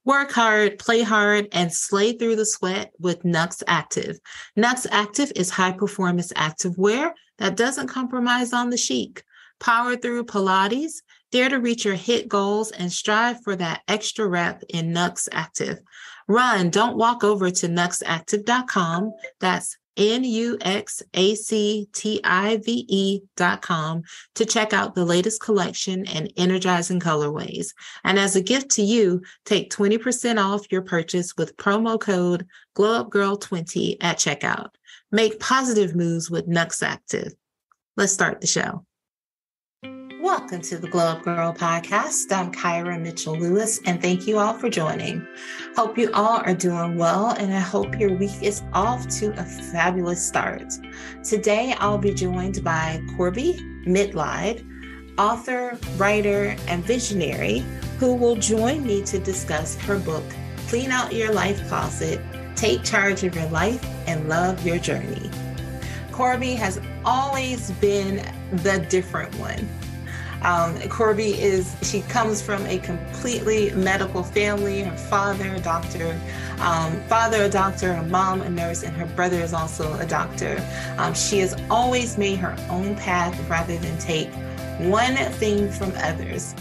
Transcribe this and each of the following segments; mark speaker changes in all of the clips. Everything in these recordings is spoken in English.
Speaker 1: Work hard, play hard, and slay through the sweat with Nux Active. Nux Active is high performance activewear that doesn't compromise on the chic. Power through Pilates, dare to reach your HIIT goals and strive for that extra rep in Nux Active. Run, don't walk over to nuxactive.com. That's nuxactive.com to check out the latest collection and energizing colorways. And as a gift to you, take 20% off your purchase with promo code GlowUpGirl20 at checkout. Make positive moves with Nux Active. Let's start the show. Welcome to the Glow Up Girl podcast. I'm Kyra Mitchell Lewis, and thank you all for joining. Hope you all are doing well, and I hope your week is off to a fabulous start. Today, I'll be joined by Corby Mitleid, author, writer, and visionary, who will join me to discuss her book, Clean Out Your Life Closet, Take Charge of Your Life, and Love Your Journey. Corby has always been the different one. Corby she comes from a completely medical family. Her father, a doctor, her mom, a nurse, and her brother is also a doctor. She has always made her own path rather than take one thing from others.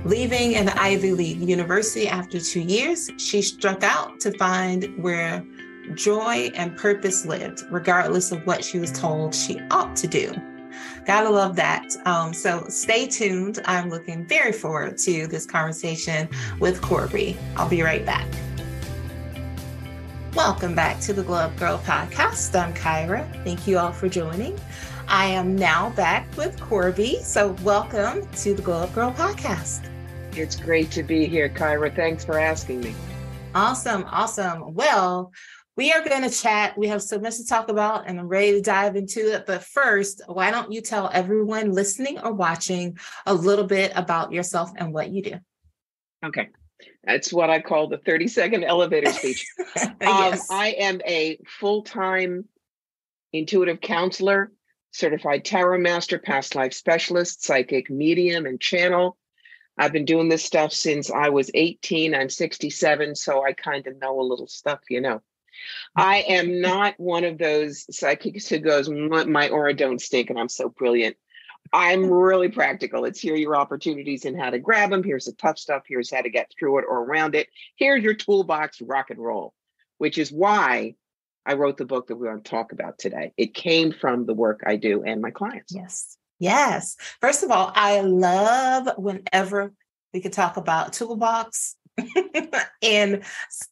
Speaker 1: Leaving an Ivy League university after 2 years, she struck out to find where joy and purpose lived, regardless of what she was told she ought to do. Gotta love that. So stay tuned. I'm looking very forward to this conversation with Corby. I'll be right back. Welcome back to the Glow Up Girl podcast. I'm Kyra. Thank you all for joining. I am now back with Corby. So welcome to the Glow Up Girl podcast.
Speaker 2: It's great to be here, Kyra. Thanks for asking me.
Speaker 1: Awesome. Well, we are going to chat. We have so much to talk about, and I'm ready to dive into it. But first, why don't you tell everyone listening or watching a little bit about yourself and what you do?
Speaker 2: Okay. That's what I call the 30-second elevator speech.
Speaker 1: Yes.
Speaker 2: I am a full-time intuitive counselor, certified tarot master, past life specialist, psychic medium, and channel. I've been doing this stuff since I was 18. I'm 67, so I kind of know a little stuff, I am not one of those psychics who goes, my aura don't stink and I'm so brilliant. I'm really practical. It's here are your opportunities and how to grab them. Here's the tough stuff. Here's how to get through it or around it. Here's your toolbox, rock and roll, which is why I wrote the book that we're going to talk about today. It came from the work I do and my clients.
Speaker 1: Yes. First of all, I love whenever we can talk about toolbox. And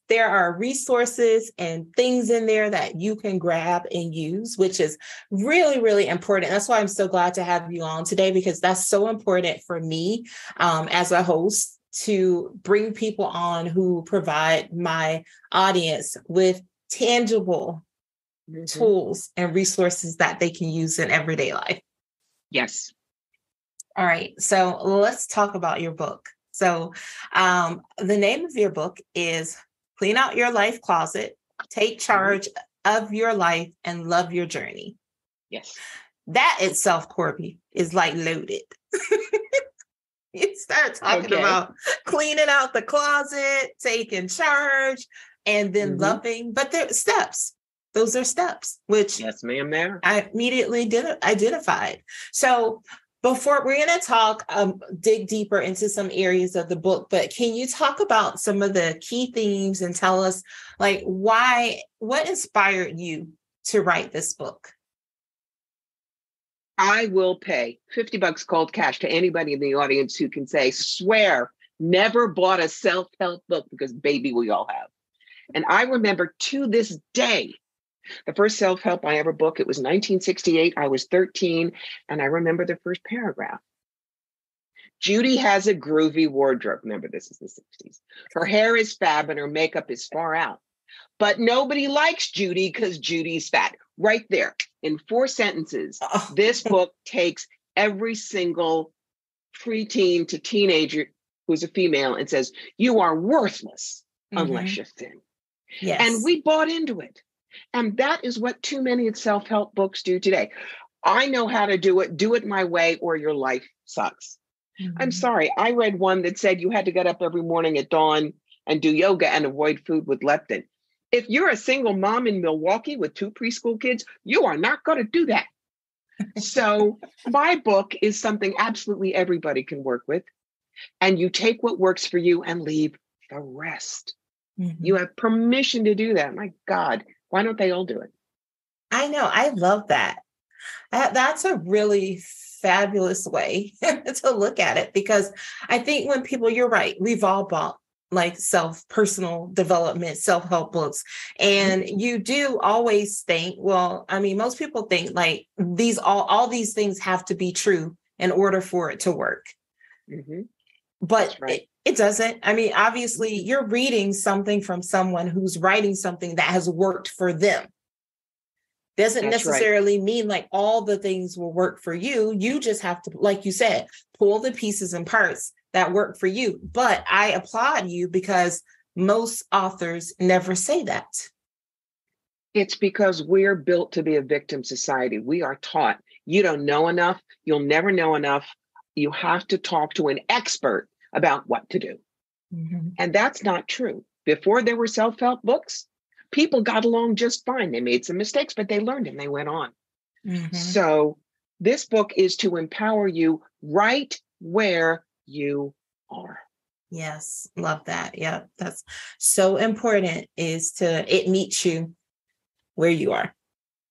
Speaker 1: there are resources and things in there that you can grab and use, which is really, really important. That's why I'm so glad to have you on today, because that's so important for me as a host to bring people on who provide my audience with tangible tools and resources that they can use in everyday life.
Speaker 2: Yes.
Speaker 1: All right. So let's talk about your book. So the name of your book is Clean Out Your Life Closet, Take Charge of Your Life, and Love Your Journey.
Speaker 2: Yes.
Speaker 1: That itself, Corby, is like loaded. You start talking about cleaning out the closet, taking charge, and then loving. But there are steps. Those are steps, which
Speaker 2: yes, ma'am, there.
Speaker 1: I immediately identified. So before we're going to talk, dig deeper into some areas of the book, but can you talk about some of the key themes and tell us what inspired you to write this book?
Speaker 2: I will pay $50 cold cash to anybody in the audience who can say, swear, never bought a self-help book, because baby, we all have. And I remember to this day, the first self-help I ever booked, it was 1968. I was 13. And I remember the first paragraph. Judy has a groovy wardrobe. Remember, this is the 60s. Her hair is fab and her makeup is far out. But nobody likes Judy because Judy's fat. Right there in 4 sentences, this book takes every single preteen to teenager who's a female and says, you are worthless unless you're thin.
Speaker 1: Yes.
Speaker 2: And we bought into it. And that is what too many self-help books do today. I know how to do it my way, or your life sucks. I'm sorry. I read one that said you had to get up every morning at dawn and do yoga and avoid food with leptin. If you're a single mom in Milwaukee with 2 preschool kids, you are not going to do that. So my book is something absolutely everybody can work with. And you take what works for you and leave the rest.
Speaker 1: Mm-hmm.
Speaker 2: You have permission to do that. My God, why don't they all do it?
Speaker 1: I know. I love that. That's a really fabulous way to look at it, because I think when people, you're right, we've all bought like personal development, self-help books. And you do always think, well, I mean, most people think like all these things have to be true in order for it to work.
Speaker 2: Mm-hmm.
Speaker 1: But right. It doesn't. I mean, obviously you're reading something from someone who's writing something that has worked for them. Doesn't That's necessarily right. mean like all the things will work for you. You just have to, like you said, pull the pieces and parts that work for you. But I applaud you, because most authors never say that.
Speaker 2: It's because we're built to be a victim society. We are taught you don't know enough. You'll never know enough. You have to talk to an expert about what to do. Mm-hmm. And that's not true. Before there were self-help books, people got along just fine. They made some mistakes, but they learned and they went on. Mm-hmm. So this book is to empower you right where you are.
Speaker 1: Yes, love that. Yeah, that's so important, is it meets you where you are.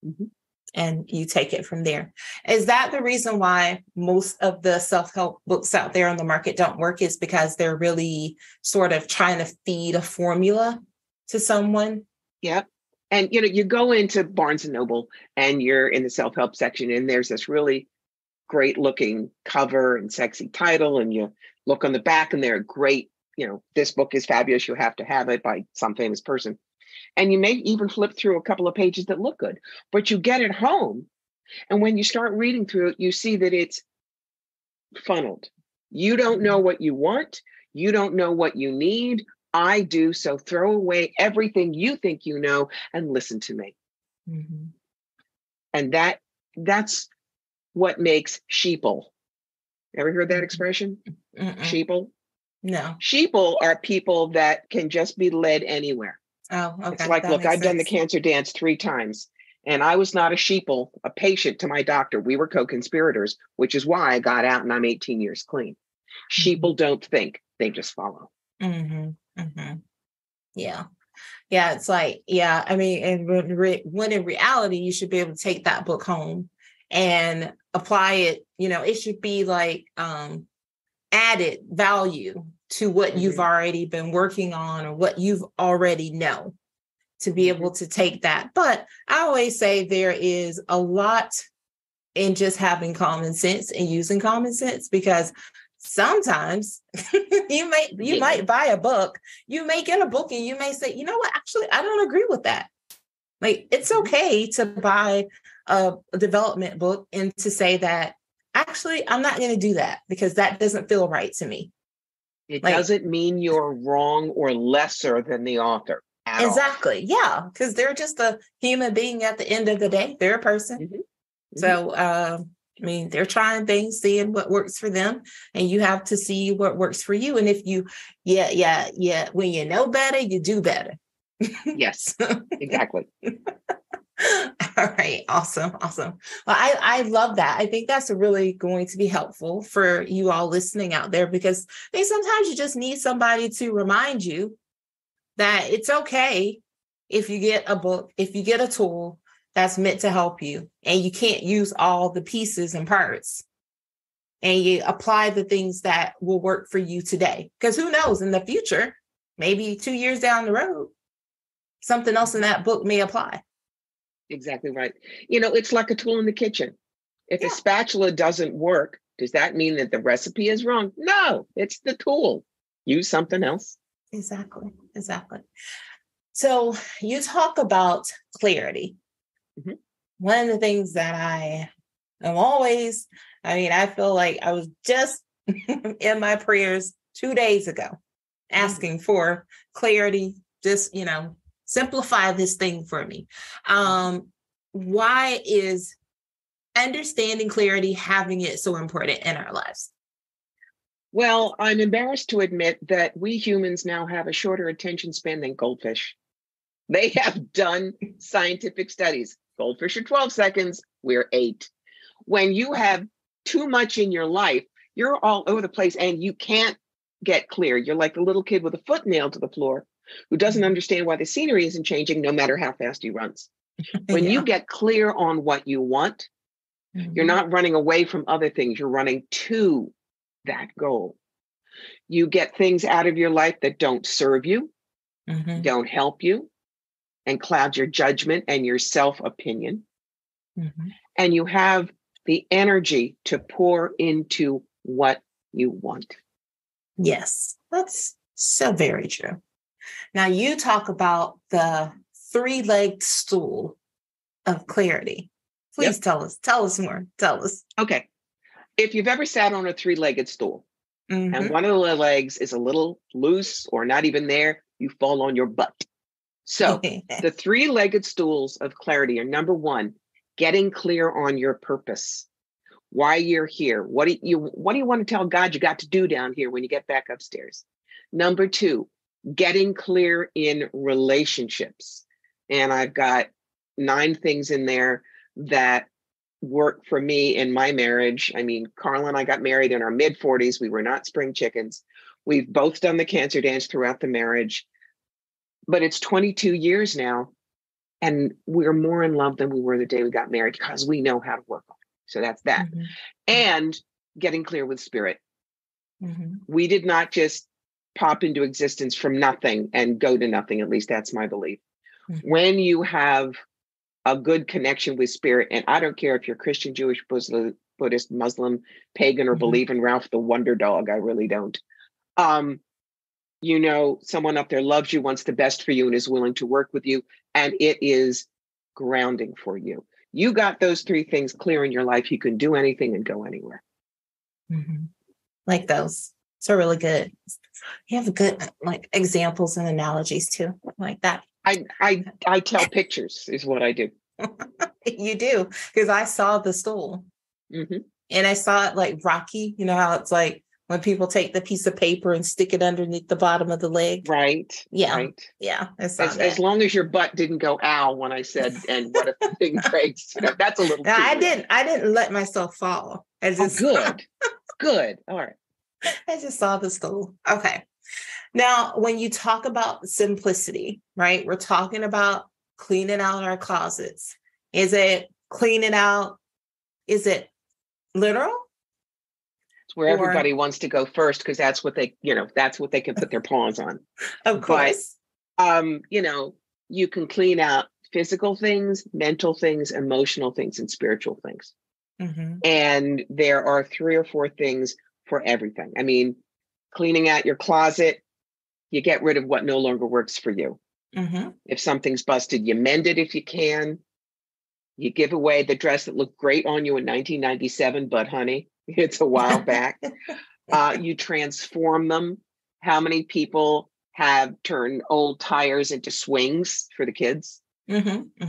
Speaker 1: Mm-hmm. And you take it from there. Is that the reason why most of the self-help books out there on the market don't work, is because they're really sort of trying to feed a formula to someone?
Speaker 2: Yep. And, you go into Barnes and Noble and you're in the self-help section, and there's this really great looking cover and sexy title. And you look on the back and they're great, this book is fabulous. You have to have it by some famous person. And you may even flip through a couple of pages that look good, but you get it home. And when you start reading through it, you see that it's funneled. You don't know what you want. You don't know what you need. I do. So throw away everything you think you know and listen to me. Mm-hmm. And that's what makes sheeple. Ever heard that expression? Mm-mm. Sheeple?
Speaker 1: No.
Speaker 2: Sheeple are people that can just be led anywhere.
Speaker 1: Oh, okay.
Speaker 2: It's like, look, I've done the cancer dance 3 times, and I was not a sheeple, a patient to my doctor. We were co-conspirators, which is why I got out and I'm 18 years clean. Mm-hmm. Sheeple don't think, they just follow.
Speaker 1: Mm-hmm. Mm-hmm. Yeah. Yeah. It's like, yeah, I mean, and when in reality, you should be able to take that book home and apply it. It should be like added value to what you've already been working on, or what you've already know, to be able to take that. But I always say there is a lot in just having common sense and using common sense, because sometimes you might buy a book, you may get a book and you may say, you know what, actually, I don't agree with that. Like, it's okay to buy a development book and to say that, actually, I'm not going to do that because that doesn't feel right to me.
Speaker 2: It doesn't mean you're wrong or lesser than the author.
Speaker 1: Exactly. All. Yeah. Because they're just a human being at the end of the day. They're a person. Mm-hmm. Mm-hmm. So, I mean, they're trying things, seeing what works for them, and you have to see what works for you. And if you, when you know better, you do better.
Speaker 2: Yes, exactly.
Speaker 1: All right. Awesome. Well, I love that. I think that's really going to be helpful for you all listening out there, because I think sometimes you just need somebody to remind you that it's okay if you get a book, if you get a tool that's meant to help you, and you can't use all the pieces and parts, and you apply the things that will work for you today. Because who knows, in the future, maybe 2 years down the road, something else in that book may apply.
Speaker 2: Exactly right. It's like a tool in the kitchen. If a spatula doesn't work, does that mean that the recipe is wrong? No, it's the tool. Use something else.
Speaker 1: Exactly. So you talk about clarity. Mm-hmm. One of the things that I am always, I feel like I was just in my prayers 2 days ago, asking for clarity, just, simplify this thing for me. Why is understanding clarity, having it so important in our lives?
Speaker 2: Well, I'm embarrassed to admit that we humans now have a shorter attention span than goldfish. They have done scientific studies. Goldfish are 12 seconds, we're 8. When you have too much in your life, you're all over the place and you can't get clear. You're like a little kid with a foot nailed to the floor who doesn't understand why the scenery isn't changing no matter how fast he runs. When you get clear on what you want, you're not running away from other things, you're running to that goal. You get things out of your life that don't serve you, don't help you, and cloud your judgment and your self-opinion. And you have the energy to pour into what you want.
Speaker 1: Yes, that's so very true. Now you talk about the 3-legged stool of clarity. Please tell us more. Tell us.
Speaker 2: Okay. If you've ever sat on a 3-legged stool and one of the legs is a little loose or not even there, you fall on your butt. So the 3-legged stools of clarity are: number 1, getting clear on your purpose, why you're here. What do you want to tell God you got to do down here when you get back upstairs? Number 2, getting clear in relationships. And I've got 9 things in there that work for me in my marriage. I mean, Carla and I got married in our mid-40s. We were not spring chickens. We've both done the cancer dance throughout the marriage, but it's 22 years now, and we're more in love than we were the day we got married because we know how to work on it. So that's that. And getting clear with spirit. We did not just pop into existence from nothing and go to nothing. At least that's my belief. When you have a good connection with spirit, and I don't care if you're Christian, Jewish, Buddhist, Muslim, pagan, or believe in Ralph the Wonder Dog, I really don't. You know, someone up there loves you, wants the best for you, and is willing to work with you, and it is grounding for you. You got those 3 things clear in your life, you can do anything and go anywhere.
Speaker 1: Like those. So really good. You have good examples and analogies too, like that.
Speaker 2: I tell pictures is what I do.
Speaker 1: You do, because I saw the stool and I saw it like Rocky. You know how it's like when people take the piece of paper and stick it underneath the bottom of the leg.
Speaker 2: Right.
Speaker 1: Yeah.
Speaker 2: Right.
Speaker 1: Yeah.
Speaker 2: As long as your butt didn't go ow when I said, and what if the thing breaks? You know, that's a little.
Speaker 1: I didn't let myself fall. I just
Speaker 2: good. All right.
Speaker 1: I just saw the stool. Okay. Now, when you talk about simplicity, right? We're talking about cleaning out our closets. Is it cleaning out? Is it literal?
Speaker 2: It's where everybody wants to go first because that's what they can put their paws on.
Speaker 1: Of course.
Speaker 2: But, you can clean out physical things, mental things, emotional things, and spiritual things. And there are 3 or 4 things for everything. I mean, cleaning out your closet, you get rid of what no longer works for you. If something's busted, you mend it if you can. You give away the dress that looked great on you in 1997, but honey, it's a while back. You transform them. How many people have turned old tires into swings for the kids?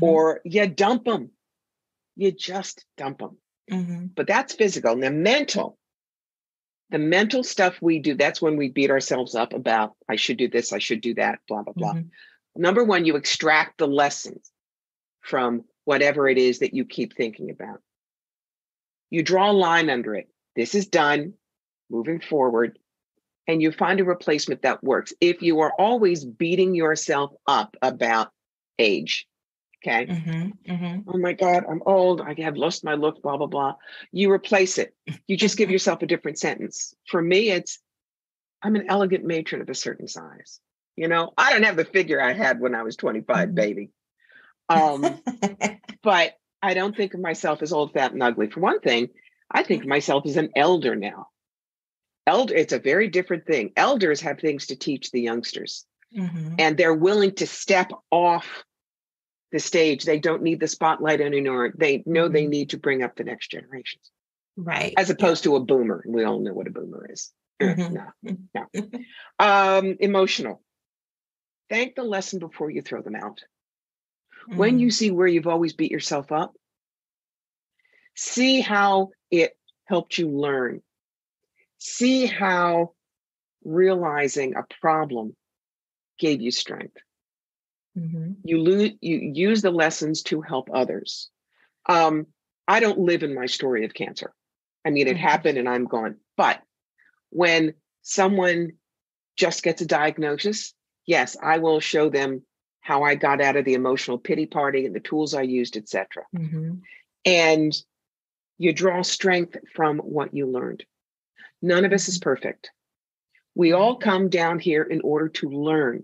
Speaker 2: Or you dump them. You just dump them. But that's physical. Now, the mental stuff we do, that's when we beat ourselves up about, I should do this, I should do that, blah, blah, blah. Number 1, you extract the lessons from whatever it is that you keep thinking about. You draw a line under it. This is done, moving forward, and you find a replacement that works. If you are always beating yourself up about age, okay? Oh my God, I'm old. I have lost my look, blah, blah, blah. You replace it. You just give yourself a different sentence. For me, it's, I'm an elegant matron of a certain size. You know, I don't have the figure I had when I was 25, baby. But I don't think of myself as old, fat, and ugly. For one thing, I think of myself as an elder now. It's a very different thing. Elders have things to teach the youngsters. And they're willing to step off the stage. They don't need the spotlight anymore. They know they need to bring up the next generations.
Speaker 1: Right.
Speaker 2: As opposed to a boomer. We all know what a boomer is. No. Emotional. Thank the lesson before you throw them out. When you see where you've always beat yourself up, see how it helped you learn. See how realizing a problem gave you strength. You use the lessons to help others. I don't live in my story of cancer. I mean, it happened and I'm gone. But when someone just gets a diagnosis, yes, I will show them how I got out of the emotional pity party and the tools I used, etc. And you draw strength from what you learned. None of us is perfect. We all come down here in order to learn.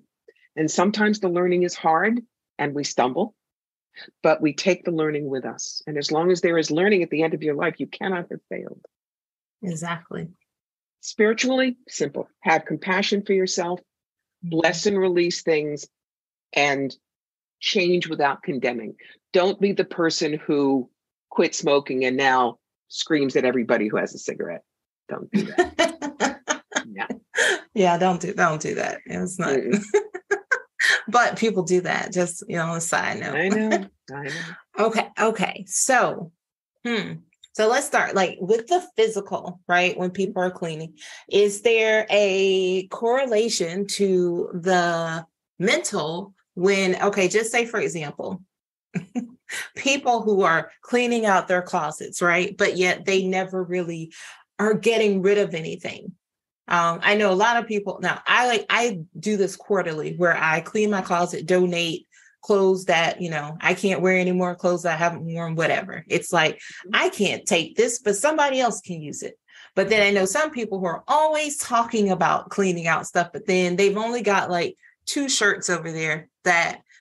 Speaker 2: And sometimes the learning is hard and we stumble, but we take the learning with us. And as long as there is learning at the end of your life, you cannot have failed.
Speaker 1: Exactly.
Speaker 2: Spiritually, simple. Have compassion for yourself, bless and release things, and change without condemning. Don't be the person who quit smoking and now screams at everybody who has a cigarette. Don't do that. No.
Speaker 1: Yeah, don't do that. It's not. But people do that, just, on a side note.
Speaker 2: I know.
Speaker 1: Okay. So let's start with the physical, right? When people are cleaning, is there a correlation to the mental just say, for example, people who are cleaning out their closets, right? But yet they never really are getting rid of anything. I know a lot of people now. I do this quarterly where I clean my closet, donate clothes that, I can't wear anymore, clothes that I haven't worn, whatever. It's like, I can't take this, but somebody else can use it. But then I know some people who are always talking about cleaning out stuff, but then they've only got 2 shirts over there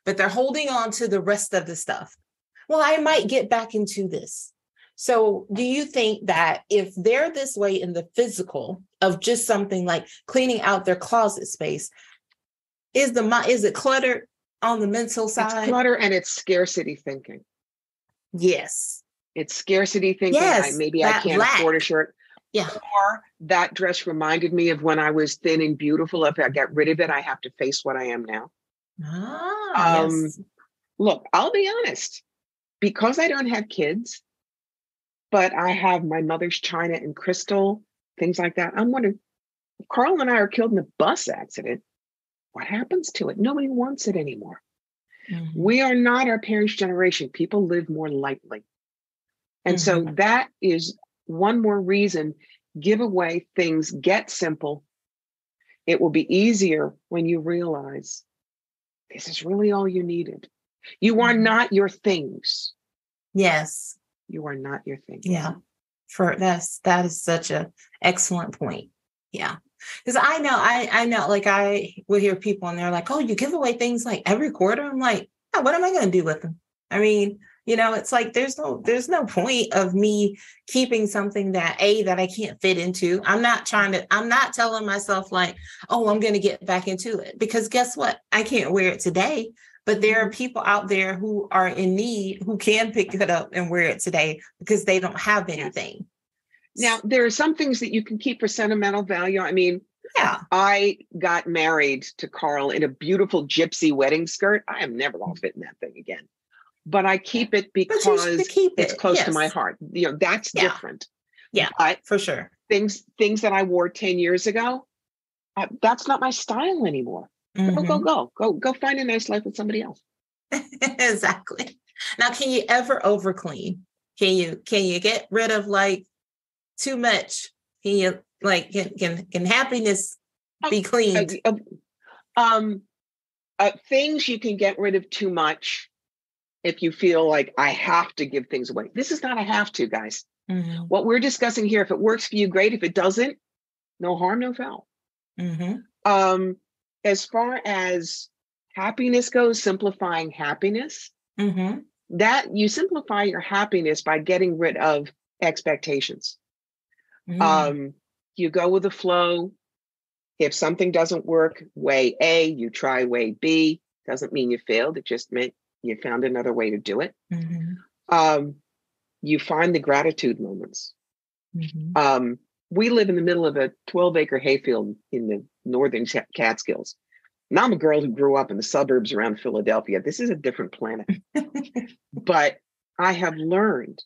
Speaker 1: but they're holding on to the rest of the stuff. Well, I might get back into this. So do you think that if they're this way in the physical of just something like cleaning out their closet space, is it cluttered on the mental side?
Speaker 2: It's clutter and it's scarcity thinking.
Speaker 1: Yes.
Speaker 2: It's scarcity thinking.
Speaker 1: Yes,
Speaker 2: I can't afford a shirt.
Speaker 1: Yeah.
Speaker 2: Or that dress reminded me of when I was thin and beautiful. If I get rid of it, I have to face what I am now.
Speaker 1: Yes.
Speaker 2: Look, I'll be honest. Because I don't have kids, but I have my mother's china and crystal, things like that. I'm wondering, if Carl and I are killed in a bus accident, what happens to it? Nobody wants it anymore. We are not our parents' generation. People live more lightly. And so that is one more reason. Give away things, get simple. It will be easier when you realize this is really all you needed. You are not your things.
Speaker 1: Yes.
Speaker 2: You are not your things.
Speaker 1: Yeah. That is such an excellent point. Yeah. Because I know, I will hear people and they're like, oh, you give away things every quarter. I'm like, oh, what am I going to do with them? I mean, it's like, there's no point of me keeping something that I can't fit into. I'm not telling myself oh, I'm going to get back into it, because guess what? I can't wear it today, but there are people out there who are in need, who can pick it up and wear it today because they don't have anything.
Speaker 2: Now, there are some things that you can keep for sentimental value. I mean,
Speaker 1: yeah,
Speaker 2: I got married to Carl in a beautiful gypsy wedding skirt. I am never going to fit in that thing again. But I keep it because it's close to my heart. That's different.
Speaker 1: Yeah,
Speaker 2: but
Speaker 1: for sure.
Speaker 2: Things that I wore 10 years ago, that's not my style anymore. Go find a nice life with somebody else.
Speaker 1: Exactly. Now, can you ever over clean? Can you get rid of too much? Can you can happiness be cleaned?
Speaker 2: Things you can get rid of too much. If you feel like I have to give things away. This is not a have to, guys. What we're discussing here, if it works for you, great. If it doesn't, no harm, no foul. As far as happiness goes, simplifying happiness, that you simplify your happiness by getting rid of expectations. You go with the flow. If something doesn't work, way A, you try way B. Doesn't mean you failed. It just meant you found another way to do it. You find the gratitude moments. We live in the middle of a 12-acre hayfield in the northern Catskills. And I'm a girl who grew up in the suburbs around Philadelphia. This is a different planet. But I have learned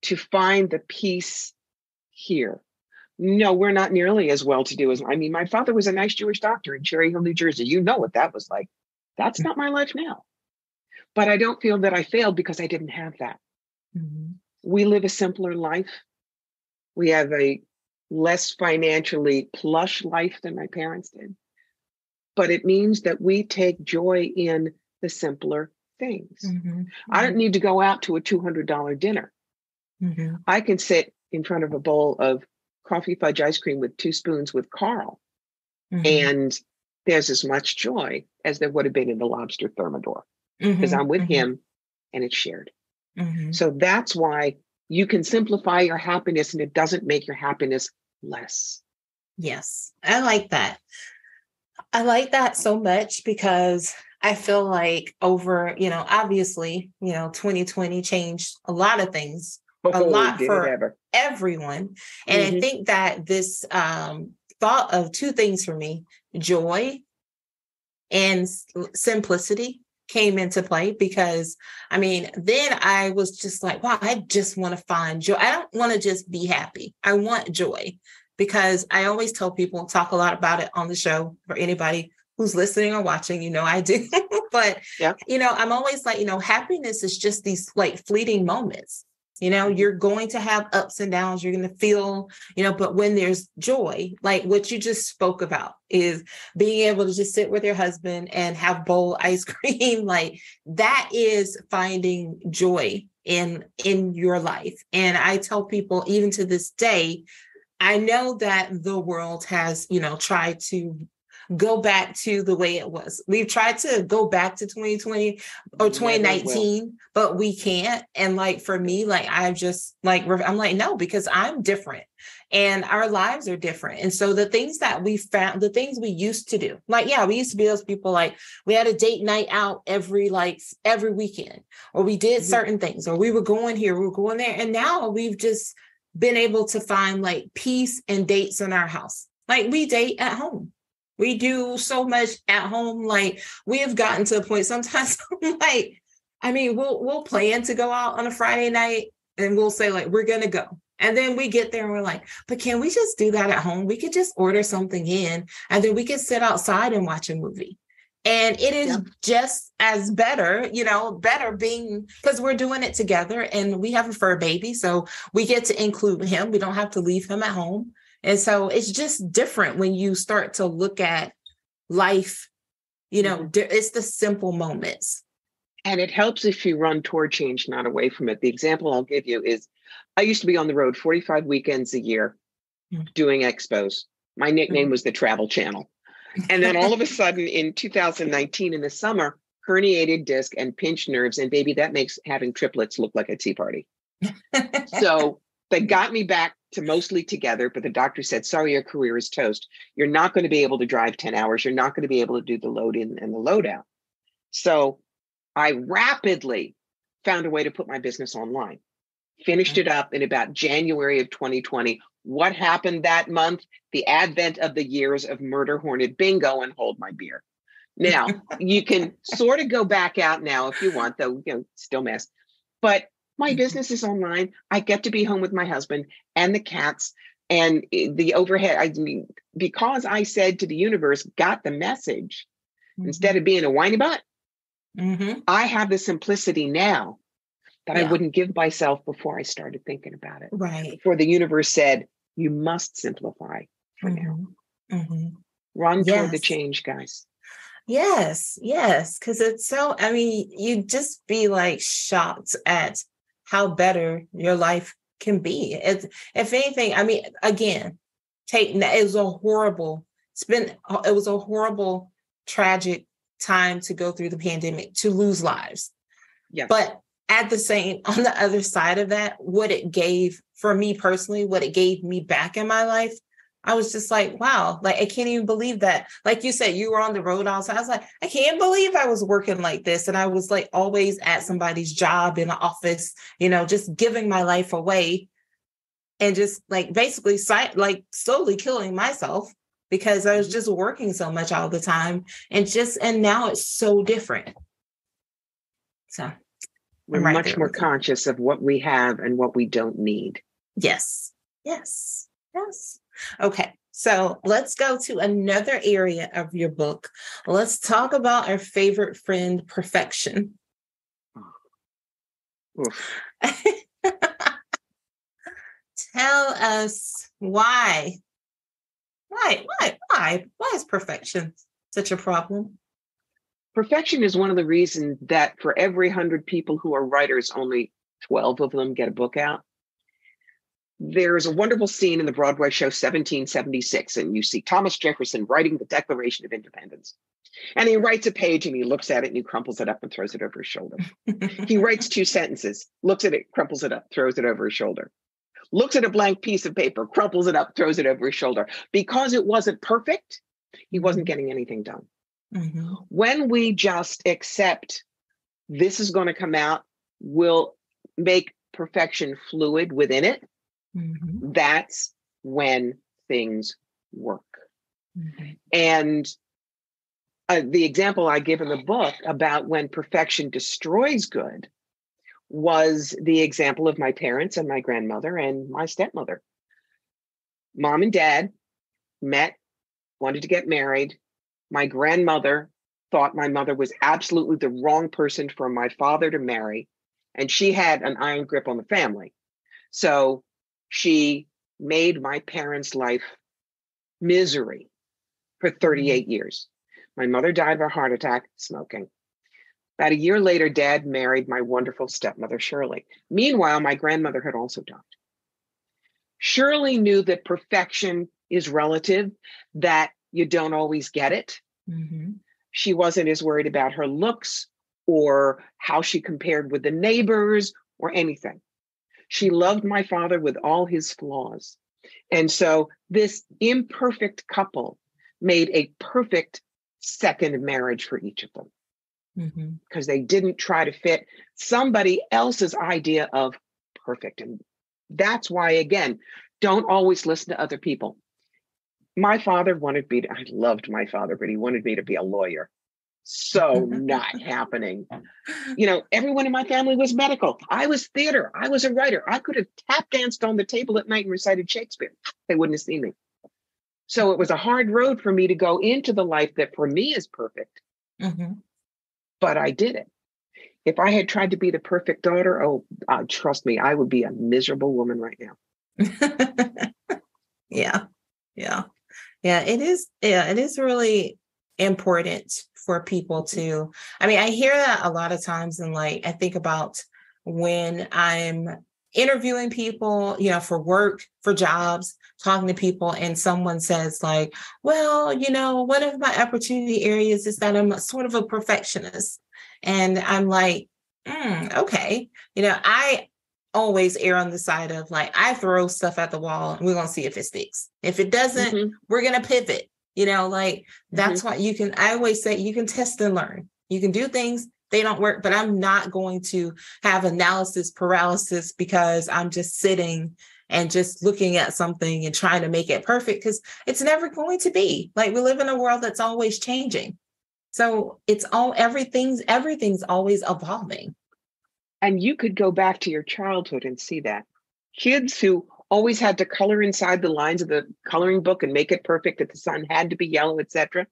Speaker 2: to find the peace here. No, we're not nearly as well to do as, I mean, my father was a nice Jewish doctor in Cherry Hill, New Jersey. You know what that was like. That's not my life now. But I don't feel that I failed because I didn't have that.
Speaker 1: Mm-hmm.
Speaker 2: We live a simpler life. We have a less financially plush life than my parents did. But it means that we take joy in the simpler things.
Speaker 1: Mm-hmm.
Speaker 2: I don't need to go out to a $200 dinner.
Speaker 1: Mm-hmm.
Speaker 2: I can sit in front of a bowl of coffee fudge ice cream with 2 spoons with Carl.
Speaker 1: Mm-hmm.
Speaker 2: And there's as much joy as there would have been in the lobster thermidor because I'm with him and it's shared.
Speaker 1: Mm-hmm.
Speaker 2: So that's why you can simplify your happiness and it doesn't make your happiness less.
Speaker 1: Yes, I like that. I like that so much because I feel like over, obviously, 2020 changed a lot of things, a lot
Speaker 2: Did it
Speaker 1: for
Speaker 2: ever.
Speaker 1: everyone. And I think that this thought of 2 things for me, joy and simplicity came into play because, then I was just like, wow, I just want to find joy. I don't want to just be happy. I want joy because I always tell people, talk a lot about it on the show for anybody who's listening or watching, I do. But,
Speaker 2: yeah.
Speaker 1: I'm always like, happiness is just these like fleeting moments. You're going to have ups and downs. You're going to feel, but when there's joy, like what you just spoke about is being able to just sit with your husband and have bowl ice cream, like that is finding joy in your life. And I tell people, even to this day, I know that the world has, tried to go back to the way it was. We've tried to go back to 2020 or 2019, but we can't. And like, for me, like, I'm just like, I'm like, no, because I'm different and our lives are different. And so the things that we found, the things we used to do, like, yeah, we used to be those people, like we had a date night out every weekend, or we did certain things, or we were going here, we were going there. And now we've just been able to find like peace and dates in our house. Like we date at home. We do so much at home. Like we have gotten to a point sometimes like, we'll plan to go out on a Friday night and we'll say like, we're going to go. And then we get there and we're like, but can we just do that at home? We could just order something in and then we could sit outside and watch a movie. And it is just as better, better being, because we're doing it together and we have a fur baby. So we get to include him. We don't have to leave him at home. And so it's just different when you start to look at life, it's the simple moments.
Speaker 2: And it helps if you run toward change, not away from it. The example I'll give you is I used to be on the road 45 weekends a year doing expos. My nickname was the Travel Channel. And then all of a sudden in 2019 in the summer, herniated disc and pinched nerves. And baby, that makes having triplets look like a tea party. So they got me back to mostly together, but the doctor said, sorry, your career is toast. You're not going to be able to drive 10 hours. You're not going to be able to do the load in and the load out. So I rapidly found a way to put my business online, finished it up in about January of 2020. What happened that month? The advent of the years of Murder Hornet Bingo and Hold My Beer. Now, you can sort of go back out now if you want, though, still mess. But my business is online. I get to be home with my husband and the cats and the overhead. Because I said to the universe, got the message, instead of being a whiny butt, I have the simplicity now that I wouldn't give myself before I started thinking about it.
Speaker 1: Right.
Speaker 2: Before the universe said, you must simplify for now. Run toward the change, guys.
Speaker 1: Yes. Because it's so, you just be like shocked at how better your life can be. It's, if anything, again, it was a horrible, tragic time to go through the pandemic, to lose lives.
Speaker 2: Yeah.
Speaker 1: But on the other side of that, what it gave for me personally, what it gave me back in my life, I was just like, wow, like, I can't even believe that. Like you said, you were on the road all the time. I was like, I can't believe I was working like this. And I was like always at somebody's job in the office, just giving my life away and just like basically slowly killing myself because I was just working so much all the time. And now it's so different. So
Speaker 2: we're much more conscious of what we have and what we don't need.
Speaker 1: Yes. Yes. Okay. So let's go to another area of your book. Let's talk about our favorite friend, perfection.
Speaker 2: Oof.
Speaker 1: Tell us why. Why is perfection such a problem?
Speaker 2: Perfection is one of the reasons that for every 100 people who are writers, only 12 of them get a book out. There's a wonderful scene in the Broadway show 1776, and you see Thomas Jefferson writing the Declaration of Independence. And he writes a page and he looks at it and he crumples it up and throws it over his shoulder. He writes 2 sentences, looks at it, crumples it up, throws it over his shoulder. Looks at a blank piece of paper, crumples it up, throws it over his shoulder. Because it wasn't perfect, he wasn't getting anything done.
Speaker 1: Mm-hmm.
Speaker 2: When we just accept this is going to come out, we'll make perfection fluid within it.
Speaker 1: Mm-hmm.
Speaker 2: That's when things work.
Speaker 1: Mm-hmm.
Speaker 2: And the example I give in the book about when perfection destroys good was the example of my parents and my grandmother and my stepmother. Mom and dad met, wanted to get married. My grandmother thought my mother was absolutely the wrong person for my father to marry, and she had an iron grip on the family. So she made my parents' life misery for 38 years. My mother died of a heart attack, smoking. About a year later, Dad married my wonderful stepmother, Shirley. Meanwhile, my grandmother had also died. Shirley knew that perfection is relative, that you don't always get it.
Speaker 1: Mm-hmm.
Speaker 2: She wasn't as worried about her looks or how she compared with the neighbors or anything. She loved my father with all his flaws. And so this imperfect couple made a perfect second marriage for each of them. Because they didn't try to fit somebody else's idea of perfect. And that's why, again, don't always listen to other people. My father wanted me to, I loved my father, but he wanted me to be a lawyer. So not happening. You know, everyone in my family was medical. I was theater. I was a writer. I could have tap danced on the table at night and recited Shakespeare. They wouldn't have seen me. So it was a hard road for me to go into the life that for me is perfect.
Speaker 1: Mm-hmm.
Speaker 2: But I did it. If I had tried to be the perfect daughter, trust me, I would be a miserable woman right now.
Speaker 1: Yeah. It is. Yeah, it is really important for people to, I mean, I hear that a lot of times. And like, I think about when I'm interviewing people, you know, for work, for jobs, talking to people, and someone says like, well, you know, one of my opportunity areas is that I'm sort of a perfectionist. And I'm like, okay. You know, I always err on the side of like, I throw stuff at the wall and we're going to see if it sticks. If it doesn't, we're going to pivot, you know, like that's why I always say you can test and learn. You can do things, they don't work, but I'm not going to have analysis paralysis because I'm just sitting and just looking at something and trying to make it perfect, because it's never going to be. Like, we live in a world that's always changing. So everything's always evolving.
Speaker 2: And you could go back to your childhood and see that. Kids who always had to color inside the lines of the coloring book and make it perfect, that the sun had to be yellow, etc.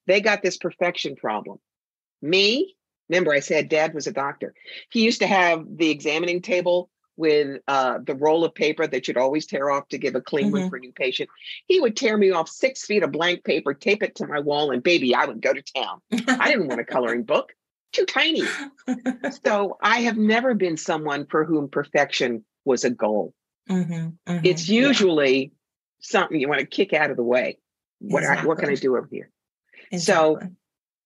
Speaker 2: They got this perfection problem. Me, remember I said Dad was a doctor. He used to have the examining table with the roll of paper that you'd always tear off to give a clean one for a new patient. He would tear me off 6 feet of blank paper, tape it to my wall, and baby, I would go to town. I didn't want a coloring book. Too tiny. So I have never been someone for whom perfection was a goal. It's usually something you want to kick out of the way. What can I do over here? So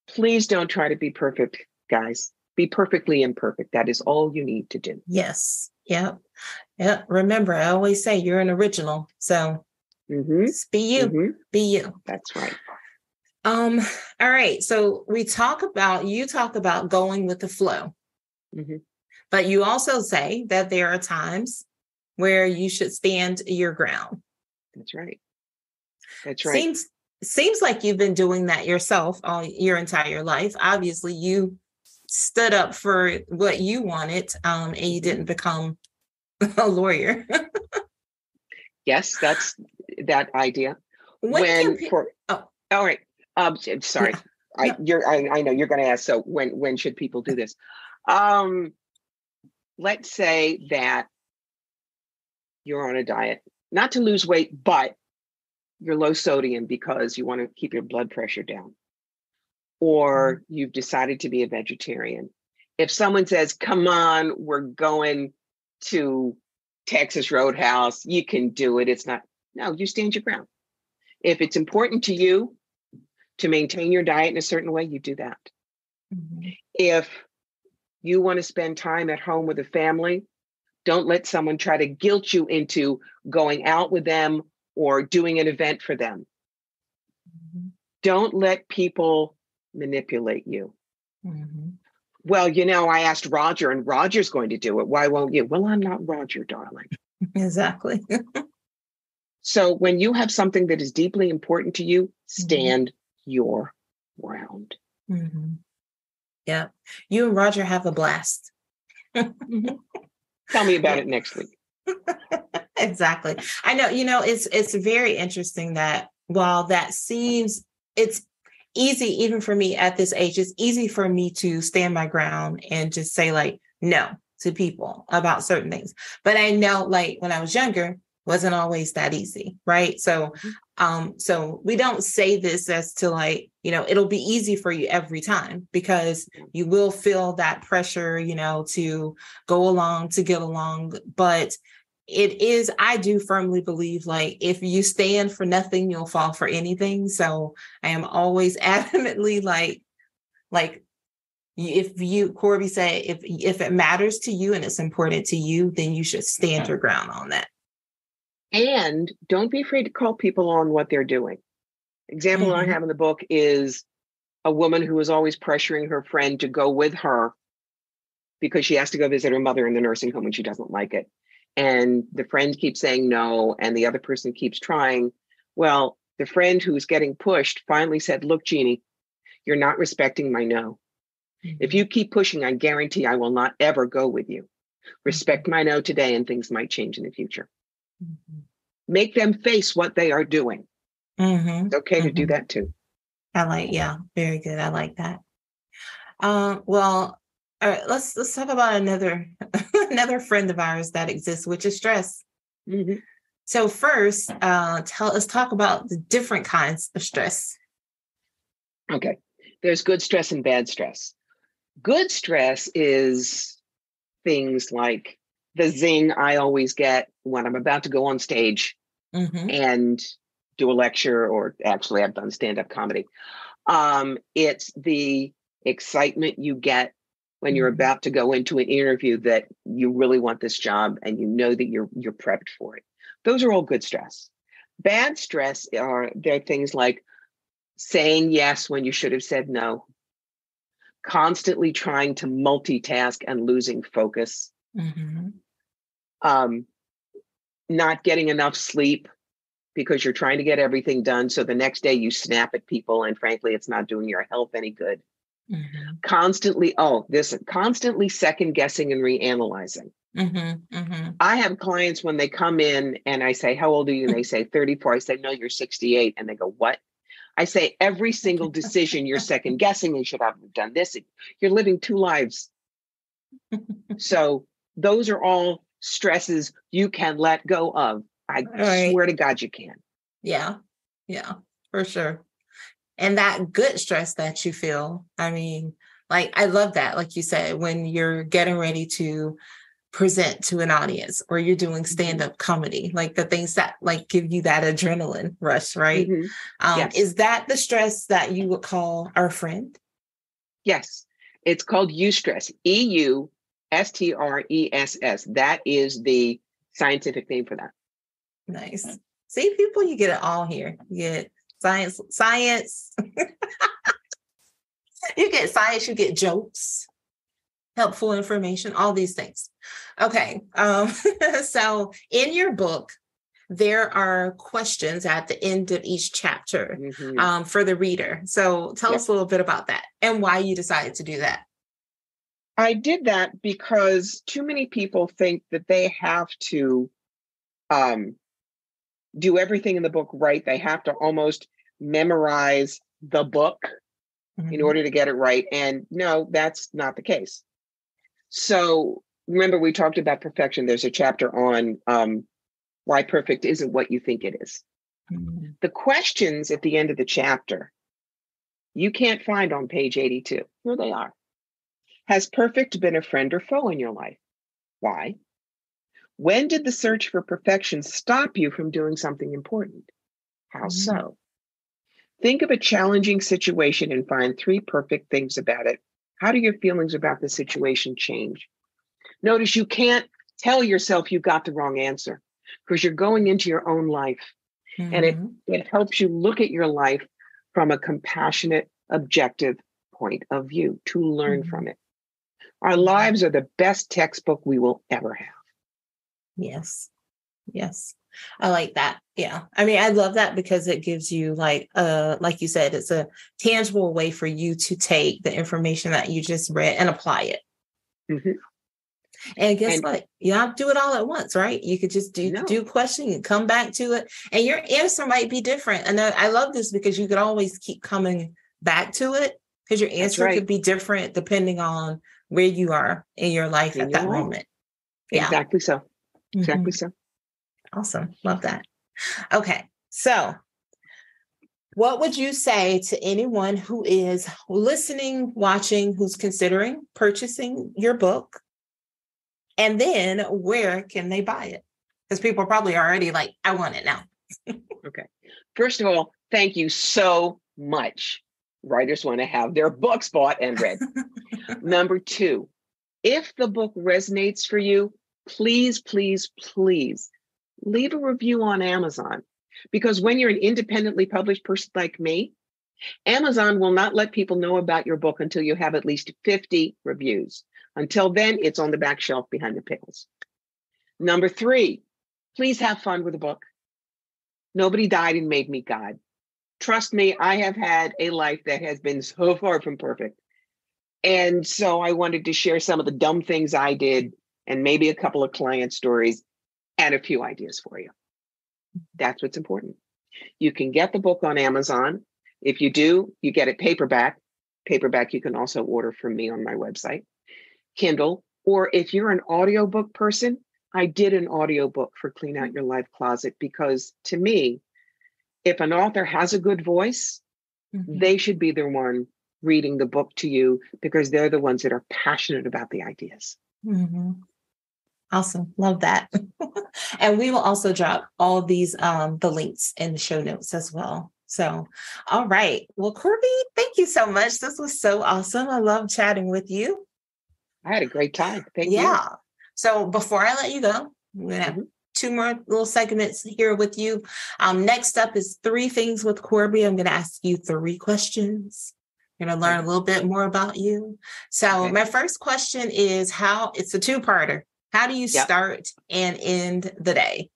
Speaker 2: please don't try to be perfect, guys. Be perfectly imperfect. That is all you need to do.
Speaker 1: Yes. Yep. Remember, I always say you're an original. So just be you. Be you.
Speaker 2: That's right.
Speaker 1: All right. So you talk about going with the flow, but you also say that there are times where you should stand your ground.
Speaker 2: That's right. That's right.
Speaker 1: Seems like you've been doing that yourself all your entire life. Obviously, you stood up for what you wanted, and you didn't become a lawyer.
Speaker 2: Yes, that's that idea.
Speaker 1: When can
Speaker 2: When
Speaker 1: people?
Speaker 2: for
Speaker 1: Oh,
Speaker 2: all right. Sorry.
Speaker 1: yeah. No.
Speaker 2: I know you're going to ask. So when should people do this? Um, let's say that you're on a diet, not to lose weight, but you're low sodium because you want to keep your blood pressure down, or you've decided to be a vegetarian. If someone says, "Come on, we're going to Texas Roadhouse, you can do it," it's not. No, you stand your ground. If it's important to you to maintain your diet in a certain way, you do that.
Speaker 1: Mhm.
Speaker 2: If you want to spend time at home with a family, don't let someone try to guilt you into going out with them or doing an event for them.
Speaker 1: Mhm.
Speaker 2: Don't let people manipulate you.
Speaker 1: Mhm.
Speaker 2: Well, I asked Roger and Roger's going to do it. Why won't you? Well, I'm not Roger, darling.
Speaker 1: Exactly.
Speaker 2: So when you have something that is deeply important to you,
Speaker 1: Mhm.
Speaker 2: stand your ground.
Speaker 1: Mhm. Yeah. You and Roger have a blast.
Speaker 2: Mhm. Tell me about
Speaker 1: Yeah.
Speaker 2: it next week.
Speaker 1: Exactly. I know, it's very interesting that while that seems it's easy even for me at this age, it's easy for me to stand my ground and just say like no to people about certain things. But I know like when I was younger, wasn't always that easy, right? So we don't say this as to like, it'll be easy for you every time because you will feel that pressure, to go along, to get along. But I do firmly believe like if you stand for nothing, you'll fall for anything. So I am always adamantly like if you, Corby said, if it matters to you and it's important to you, then you should stand your ground on that.
Speaker 2: And don't be afraid to call people on what they're doing. Example I
Speaker 1: Mm-hmm.
Speaker 2: have in the book is a woman who is always pressuring her friend to go with her because she has to go visit her mother in the nursing home and she doesn't like it. And the friend keeps saying no, and the other person keeps trying. Well, the friend who's getting pushed finally said, "Look, Jeannie, you're not respecting my no. If
Speaker 1: Mm-hmm.
Speaker 2: you keep pushing, I guarantee I will not ever go with you. Respect my no today, and things might change in the future."
Speaker 1: Mm-hmm.
Speaker 2: Make them face what they are doing.
Speaker 1: Mm-hmm.
Speaker 2: It's okay to do
Speaker 1: Mm-hmm.
Speaker 2: that too.
Speaker 1: Yeah, very good. I like that. Well, all right, let's talk about another another friend of ours that exists, which is stress.
Speaker 2: Mhm.
Speaker 1: So first, let's talk about the different kinds of stress.
Speaker 2: Okay. There's good stress and bad stress. Good stress is things like the zing I always get when I'm about to go on stage
Speaker 1: Mm-hmm.
Speaker 2: and do a lecture, or actually, I've done stand up comedy. It's the excitement you get when you're
Speaker 1: Mm-hmm.
Speaker 2: about to go into an interview that you really want this job and you know that you're prepped for it. Those are all good stress. Bad stress there are things like saying yes when you should have said no, constantly trying to multitask and losing focus,
Speaker 1: Mm-hmm.
Speaker 2: um, not getting enough sleep because you're trying to get everything done. So the next day you snap at people, and frankly, it's not doing your health any good.
Speaker 1: Mm-hmm.
Speaker 2: Constantly second guessing and reanalyzing.
Speaker 1: Mm-hmm. Mm-hmm.
Speaker 2: I have clients when they come in and I say, "How old are you?" And they say 34. I say, "No, you're 68." And they go, "What?" I say, "Every single decision you're second guessing, you should have done this. You're living two lives." So those are all stresses you can let go of. I
Speaker 1: All right.
Speaker 2: swear to God, you can.
Speaker 1: Yeah. Yeah, for sure. And that good stress that you feel, I mean, like I love that, like you said, when you're getting ready to present to an audience or you're doing
Speaker 2: Mhm.
Speaker 1: stand-up comedy, like the things that like give you that adrenaline rush, right?
Speaker 2: Mhm. Yes.
Speaker 1: Is that the stress that you would call our friend?
Speaker 2: Yes. It's called eustress. EUSTRESS. That is the scientific name for that.
Speaker 1: Nice. See, people, you get it all here. You get science. You get science, you get jokes, helpful information, all these things. Okay. So in your book, there are questions at the end of each chapter
Speaker 2: Mhm.
Speaker 1: for the reader. So tell
Speaker 2: Yep.
Speaker 1: us a little bit about that and why you decided to do that.
Speaker 2: I did that because too many people think that they have to um, do everything in the book right. They have to almost memorize the book in order to get it right. And no, that's not the case. So remember, we talked about perfection. There's a chapter on why perfect isn't what you think it is. The questions at the end of the chapter, you can't find on page 82. Here they are. Has perfect been a friend or foe in your life? Why? When did the search for perfection stop you from doing something important? How so? Think of a challenging situation and find 3 perfect things about it. How do your feelings about the situation change? Notice you can't tell yourself you got the wrong answer because you're going into your own life. And it helps you look at your life from a compassionate, objective point of view to learn from it. Our lives are the best textbook we will ever have.
Speaker 1: Yes. Yes. I like that. Yeah. I mean, I love that because it gives you like you said, it's a tangible way for you to take the information that you just read and apply it. And guess what? You don't have to do it all at once, right? You could just do question and come back to it. And your answer might be different. And I love this because you could always keep coming back to it because your answer could be different depending on where you are in your life at that moment.
Speaker 2: Yeah. Exactly so. Exactly so.
Speaker 1: Awesome. Love that. Okay. So what would you say to anyone who is listening, watching, who's considering purchasing your book? And then where can they buy it? Because people are probably already like, I want it now.
Speaker 2: Okay. First of all, thank you so much. Writers want to have their books bought and read. Number 2, if the book resonates for you, please, please, please leave a review on Amazon. Because when you're an independently published person like me, Amazon will not let people know about your book until you have at least 50 reviews. Until then, it's on the back shelf behind the pickles. Number 3, please have fun with the book. Nobody died and made me God. Trust me, I have had a life that has been so far from perfect. And so I wanted to share some of the dumb things I did and maybe a couple of client stories and a few ideas for you. That's what's important. You can get the book on Amazon. If you do, you get it paperback. Paperback you can also order from me on my website. Kindle, or if you're an audiobook person, I did an audiobook for Clean Out Your Life Closet because to me, if an author has a good voice, they should be the one reading the book to you because they're the ones that are passionate about the ideas.
Speaker 1: Awesome. Love that. And we will also drop all these, the links in the show notes as well. So, all right. Well, Corby, thank you so much. This was so awesome. I love chatting with you.
Speaker 2: I had a great time. Thank you.
Speaker 1: Yeah. So before I let you go, I'm going to have 2 more little segments here with you. Next up is 3 things with Corby. I'm going to ask you 3 questions. You're going to learn a little bit more about you. So my first question is it's a 2-parter. How do you start and end the day?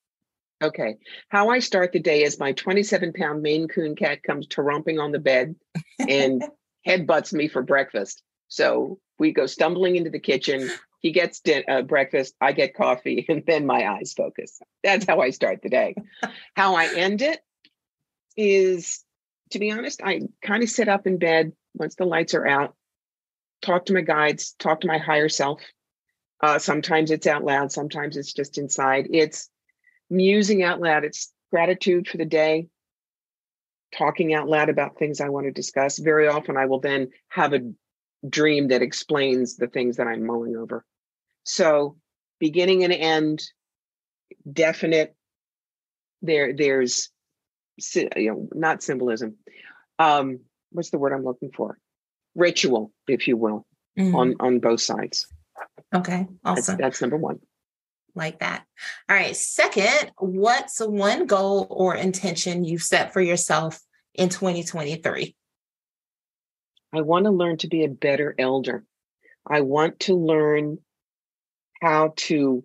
Speaker 2: Okay. How I start the day is my 27-pound Maine Coon cat comes tromping on the bed and headbutts me for breakfast. So we go stumbling into the kitchen. He gets breakfast. I get coffee, and then my eyes focus. That's how I start the day. How I end it is, to be honest, I kind of sit up in bed once the lights are out, talk to my guides, talk to my higher self. Sometimes it's out loud. Sometimes it's just inside. It's musing out loud. It's gratitude for the day, talking out loud about things I want to discuss. Very often I will then have a dream that explains the things that I'm mulling over. So beginning and end, definite. There's not symbolism. What's the word I'm looking for? Ritual, if you will, on both sides.
Speaker 1: Okay, awesome.
Speaker 2: That's number 1.
Speaker 1: Like that. All right. Second, what's one goal or intention you've set for yourself in 2023?
Speaker 2: I want to learn to be a better elder. I want to learn how to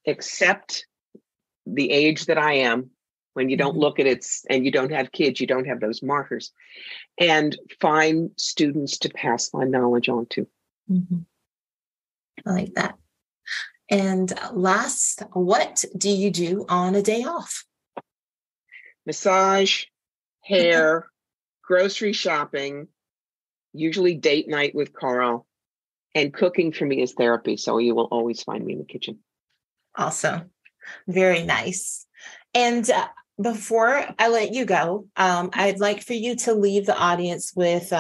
Speaker 2: accept the age that I am when you don't look at it and you don't have kids, you don't have those markers, and find students to pass my knowledge on to.
Speaker 1: I like that. And last, what do you do on a day off?
Speaker 2: massage, hair, grocery shopping, usually date night with Carl, and cooking for me is therapy. So you will always find me in the kitchen.
Speaker 1: Awesome. Very nice. And before I let you go, I'd like for you to leave the audience with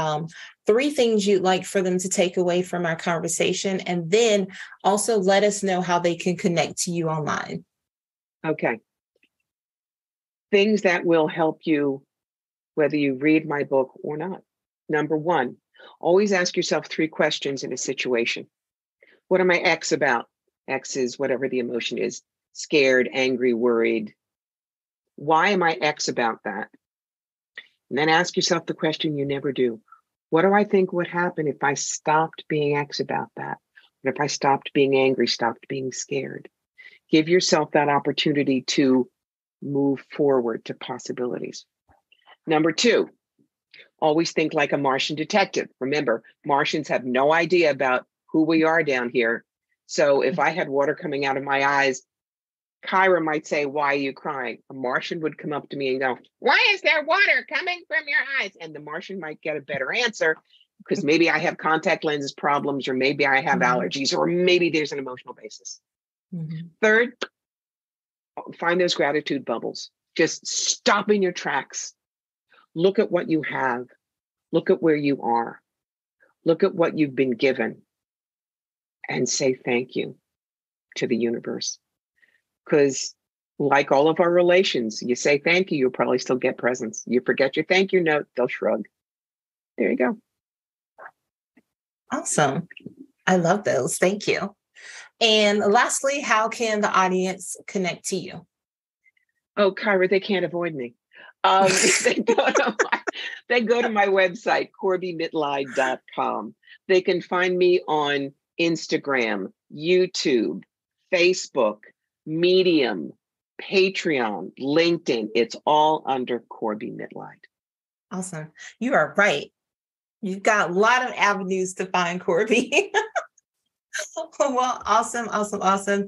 Speaker 1: 3 things you'd like for them to take away from our conversation, and then also let us know how they can connect to you online.
Speaker 2: Okay. Things that will help you, whether you read my book or not. Number 1, always ask yourself 3 questions in a situation. What am I X about? X is whatever the emotion is: scared, angry, worried. Why am I X about that? And then ask yourself the question you never do. What do I think would happen if I stopped being X about that? What if I stopped being angry, stopped being scared? Give yourself that opportunity to move forward to possibilities. Number 2, always think like a Martian detective. Remember, Martians have no idea about who we are down here. So if I had water coming out of my eyes, Kyra might say, "Why are you crying?" A Martian would come up to me and go, "Why is there water coming from your eyes?" And the Martian might get a better answer because maybe I have contact lenses problems, or maybe I have allergies, or maybe there's an emotional basis. Third, find those gratitude bubbles. Just stop in your tracks. Look at what you have. Look at where you are. Look at what you've been given. And say thank you to the universe. Because like all of our relations, you say thank you, you'll probably still get presents. You forget your thank you note, they'll shrug. There you go.
Speaker 1: Awesome. I love those. Thank you. And lastly, how can the audience connect to you?
Speaker 2: Oh, Kyra, they can't avoid me. They go to my website, CorbyMitleid.com. They can find me on Instagram, YouTube, Facebook, Medium, Patreon, LinkedIn. It's all under Corby Mitleid.
Speaker 1: Awesome. You are right. You've got a lot of avenues to find Corby. Well, awesome.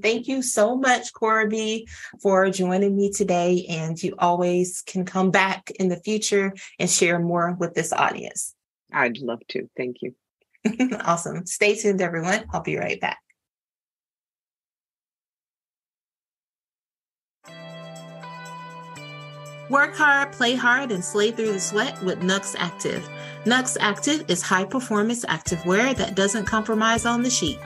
Speaker 1: Thank you so much, Corby, for joining me today. And you always can come back in the future and share more with this audience.
Speaker 2: I'd love to. Thank you.
Speaker 1: Awesome. Stay tuned, everyone. I'll be right back. Work hard, play hard, and slay through the sweat with Nux Active. Nux Active is high-performance activewear that doesn't compromise on the chic.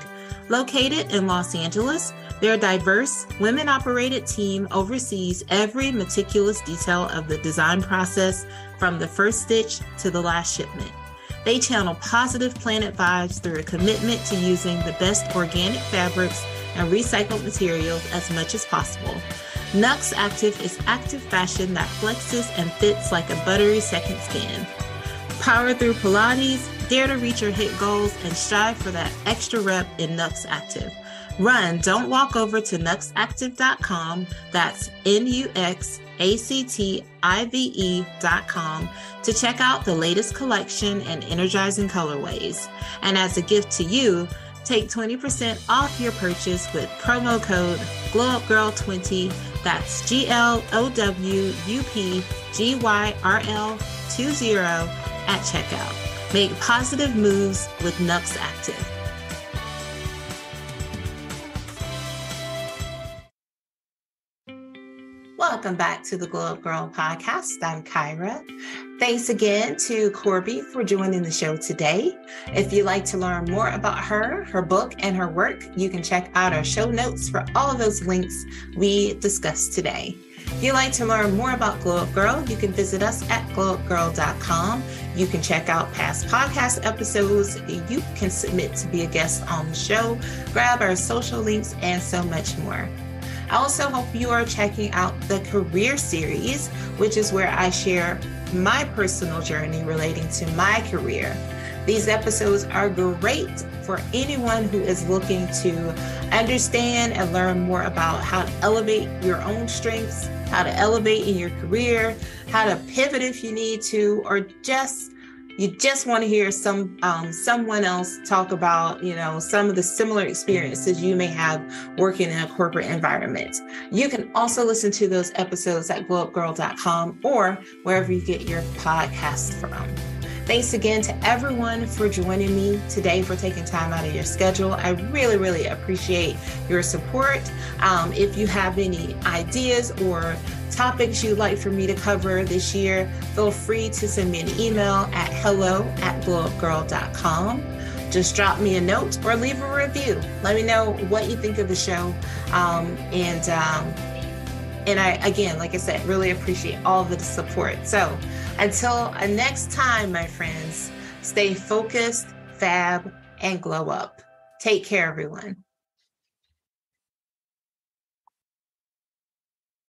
Speaker 1: Located in Los Angeles, their diverse, women-operated team oversees every meticulous detail of the design process from the first stitch to the last shipment. They channel positive planet vibes through a commitment to using the best organic fabrics and recycled materials as much as possible. Nux Active is active fashion that flexes and fits like a buttery second skin. Power through Pilates, dare to reach your hit goals, and strive for that extra rep in Nux Active. Run, don't walk over to nuxactive.com, that's NUXACTIVE.com, to check out the latest collection and energizing colorways. And as a gift to you, take 20% off your purchase with promo code GlowUpGirl20, that's GLOWUPGYRL20 at checkout. Make positive moves with Nux Active. Welcome back to the Glow Up Girl podcast. I'm Kyra. Thanks again to Corby for joining the show today. If you'd like to learn more about her, her book, and her work, you can check out our show notes for all of those links we discussed today. If you'd like to learn more about Glow Up Girl, you can visit us at glowupgirl.com. You can check out past podcast episodes. You can submit to be a guest on the show, grab our social links, and so much more. I also hope you are checking out the Career Series, which is where I share my personal journey relating to my career. These episodes are great for anyone who is looking to understand and learn more about how to elevate your own strengths, how to elevate in your career, how to pivot if you need to, or just you just want to hear someone else talk about, some of the similar experiences you may have working in a corporate environment. You can also listen to those episodes at glowupgirl.com or wherever you get your podcast from. Thanks again to everyone for joining me today, for taking time out of your schedule. I really, really appreciate your support. If you have any ideas or topics you'd like for me to cover this year, feel free to send me an email at hello@glowupgirl.com. Just drop me a note or leave a review. Let me know what you think of the show. And I, again, like I said, really appreciate all the support. So until next time, my friends, stay focused, fab, and glow up. Take care, everyone.